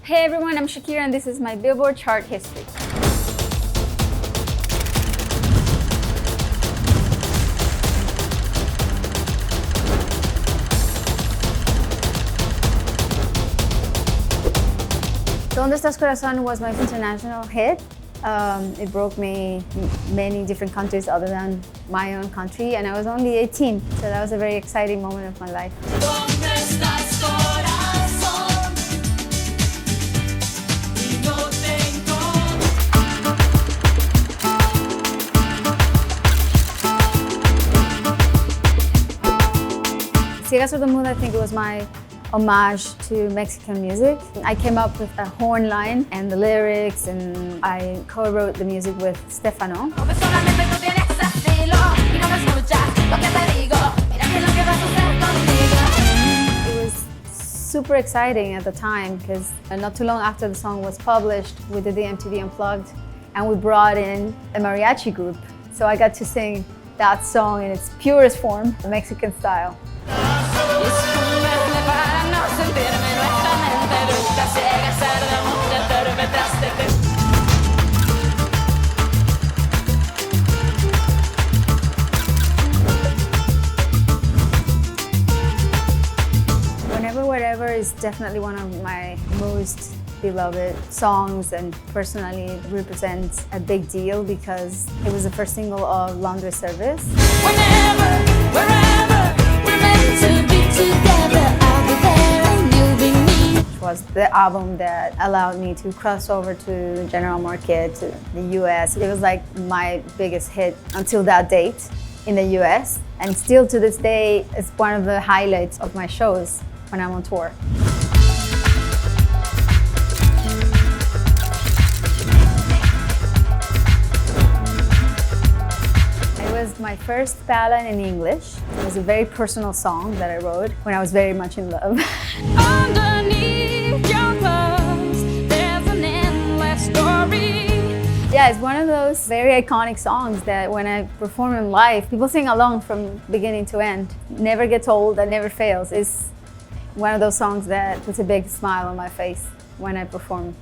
Hey everyone, I'm Shakira and this is my Billboard chart history. Donde Estás Corazón was my international hit. It broke me many different countries other than my own country, and I was only 18, so that was a very exciting moment of my life. Ciegas Sordo Muda, I think it was my homage to Mexican music. I came up with a horn line and the lyrics, and I co-wrote the music with Stefano. It was super exciting at the time because not too long after the song was published, we did the MTV Unplugged and we brought in a mariachi group. So I got to sing that song in its purest form, the Mexican style. Whenever, Wherever is definitely one of my most beloved songs, and personally it represents a big deal because it was the first single of Laundry Service. Whenever, wherever, we're meant to be together, I'll be there and you'll be me. It was the album that allowed me to cross over to the general market, to the US. It was like my biggest hit until that date in the US, and still to this day it's one of the highlights of my shows when I'm on tour. It was my first ballad in English. It was a very personal song that I wrote when I was very much in love. Underneath your clothes, there's an endless story. Yeah, it's one of those very iconic songs that when I perform in live, people sing along from beginning to end. Never gets old, that never fails. It's one of those songs that puts a big smile on my face when I perform.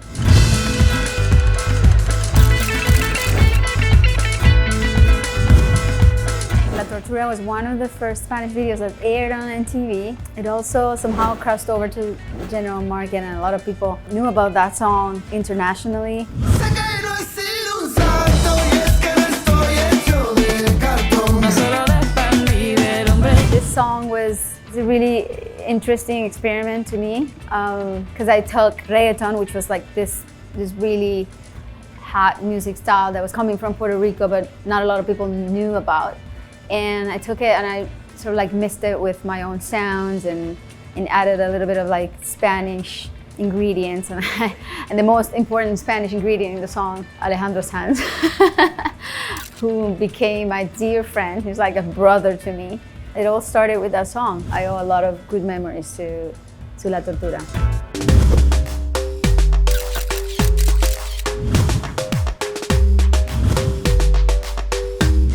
La Tortura was one of the first Spanish videos that aired on MTV. It also somehow crossed over to the general market, and a lot of people knew about that song internationally. This song was a really interesting experiment to me because I took reggaeton, which was like this really hot music style that was coming from Puerto Rico, but not a lot of people knew about. And I took it and I sort of like mixed it with my own sounds and added a little bit of like Spanish ingredients. And the most important Spanish ingredient in the song, Alejandro Sanz, who became my dear friend. He's like a brother to me. It all started with that song. I owe a lot of good memories to La Tortura.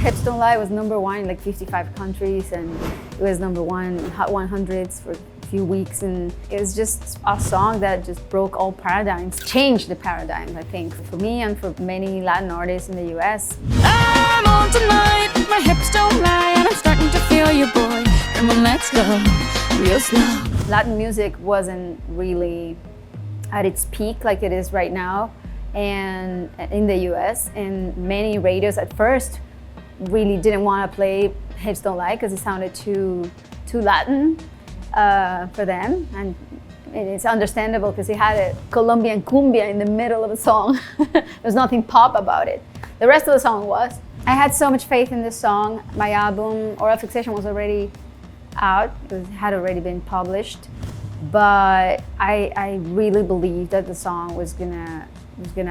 Hips Don't Lie was #1 in like 55 countries, and it was #1 in Hot 100s for a few weeks, and it was just a song that just broke all paradigms, changed the paradigms, I think, for me and for many Latin artists in the US. I'm on tonight, my hips don't lie, and I'm starting to feel you, boy. Come on, let's go, real slow. Latin music wasn't really at its peak like it is right now, and in the US, and many radios at first really didn't want to play Hips Don't Lie because it sounded too Latin for them, and it's understandable because it had a Colombian cumbia in the middle of the song. There's nothing pop about it. The rest of the song was. I had so much faith in this song. My album, Oral Fixation, was already out. It had already been published, but I really believed that the song was gonna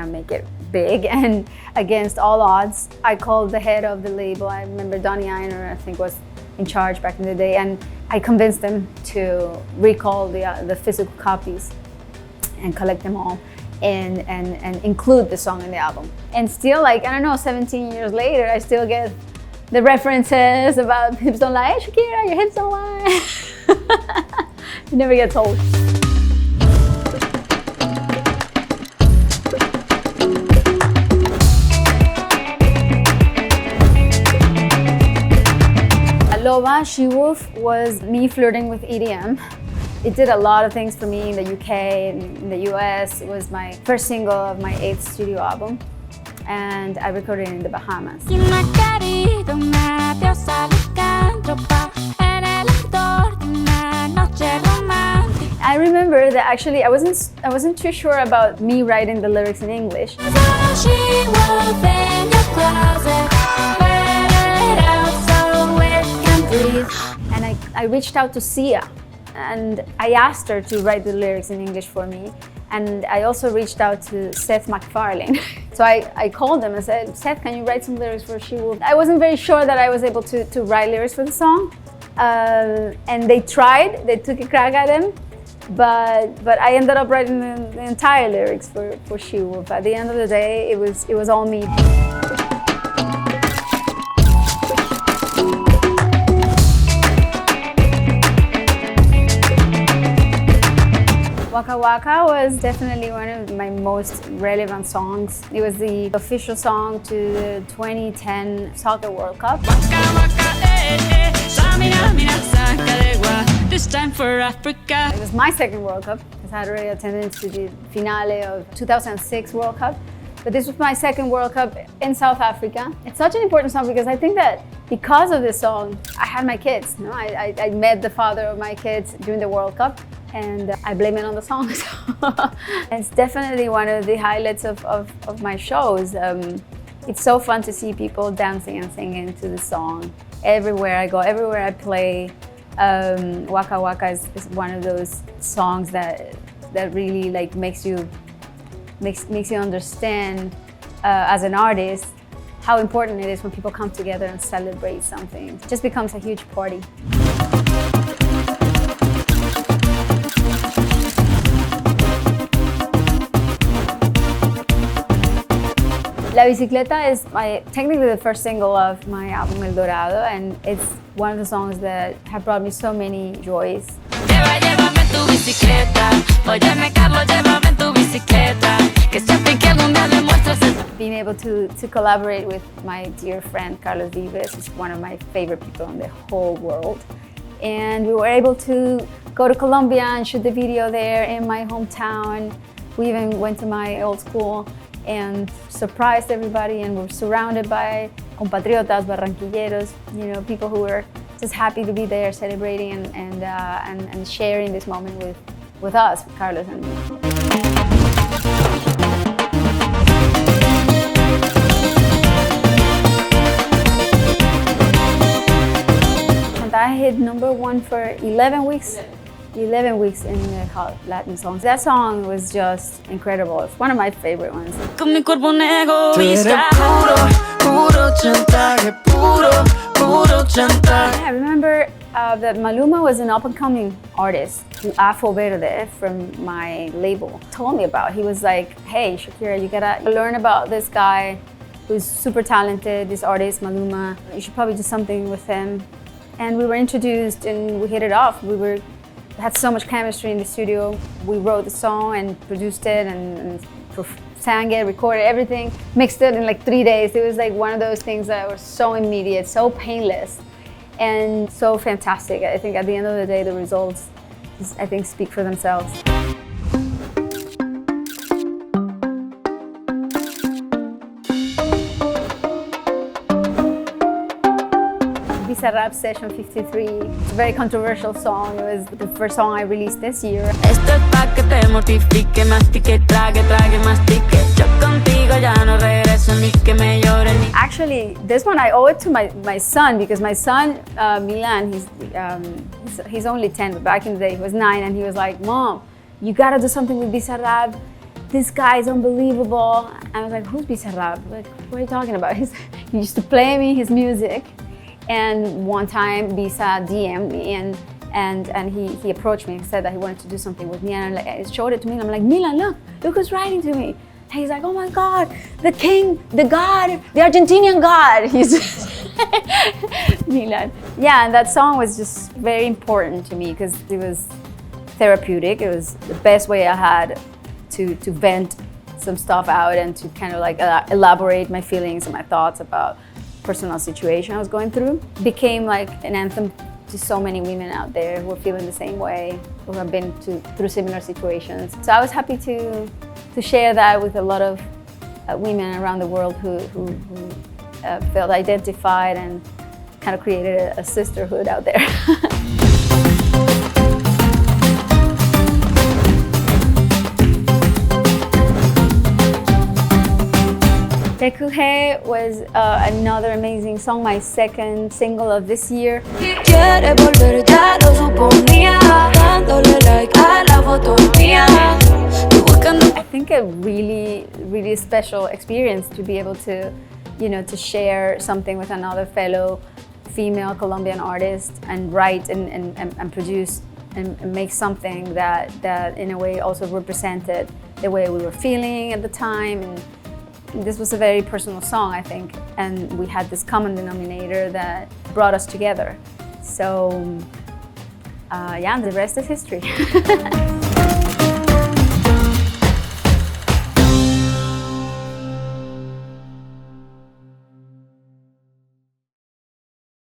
make it big, and against all odds, I called the head of the label. I remember Donnie Einer, I think, was in charge back in the day, and I convinced them to recall the physical copies and collect them all and include the song in the album. And still, like, I don't know, 17 years later, I still get the references about hips don't lie. Hey, Shakira, your hips don't lie. It never gets old. Loba, She Wolf was me flirting with EDM. It did a lot of things for me in the UK and in the US. It was my first single of my 8th studio album, and I recorded it in the Bahamas. I remember that actually I wasn't too sure about me writing the lyrics in English. And I reached out to Sia, and I asked her to write the lyrics in English for me. And I also reached out to Seth MacFarlane. So I called him and said, Seth, can you write some lyrics for She Wolf? I wasn't very sure that I was able to write lyrics for the song. And they tried, they took a crack at him, but I ended up writing the entire lyrics for She Wolf. At the end of the day, it was all me. Waka Waka was definitely one of my most relevant songs. It was the official song to the 2010 Soccer World Cup. This time for Africa. It was my second World Cup, because I had already attended to the finale of 2006 World Cup. But this was my second World Cup in South Africa. It's such an important song because I think that because of this song, I had my kids. You know, I met the father of my kids during the World Cup, and I blame it on the song. It's definitely one of the highlights of my shows. It's so fun to see people dancing and singing to the song. Everywhere I go, everywhere I play, Waka Waka is one of those songs that really like makes you understand as an artist how important it is when people come together and celebrate something. It just becomes a huge party. La Bicicleta is technically the first single of my album El Dorado, and it's one of the songs that have brought me so many joys. Being able to collaborate with my dear friend Carlos Vives is one of my favorite people in the whole world. And we were able to go to Colombia and shoot the video there in my hometown. We even went to my old school and surprised everybody, and we're surrounded by compatriotas, barranquilleros, you know, people who were just happy to be there celebrating and sharing this moment with us, with Carlos and me. I hit #1 for 11 weeks. 11 weeks in the Hot Latin songs. That song was just incredible. It's one of my favorite ones. I remember that Maluma was an up-and-coming artist who Afro Verde from my label told me about. He was like, hey, Shakira, you gotta learn about this guy who's super talented, this artist, Maluma. You should probably do something with him. And we were introduced and we hit it off. We had so much chemistry in the studio. We wrote the song and produced it and sang it, recorded everything, mixed it in like 3 days. It was like one of those things that were so immediate, so painless, and so fantastic. I think at the end of the day, the results, I think, speak for themselves. Rap Session 53. It's a very controversial song. It was the first song I released this year. Actually, this one I owe it to my son, because my son, Milan, he's only 10, but back in the day he was 9, and he was like, Mom, you gotta do something with Bizarrap. This guy is unbelievable. And I was like, who's Bizarrap? Like, what are you talking about? He used to play me his music. And one time, Bisa DM'd me and he approached me and said that he wanted to do something with me. And I showed it to me, and I'm like, Milan, look who's writing to me. And he's like, oh my God, the king, the god, the Argentinian god. He's Milan. Yeah, and that song was just very important to me because it was therapeutic. It was the best way I had to vent some stuff out and to kind of like elaborate my feelings and my thoughts about personal situation I was going through, became like an anthem to so many women out there who are feeling the same way, who have been through similar situations. So I was happy to share that with a lot of women around the world who felt identified and kind of created a sisterhood out there. Therapeutic was another amazing song, my second single of this year. I think a really special experience to be able to, to share something with another fellow female Colombian artist and write and produce and make something that in a way also represented the way we were feeling at the time. And this was a very personal song, I think, and we had this common denominator that brought us together. So, yeah, the rest is history.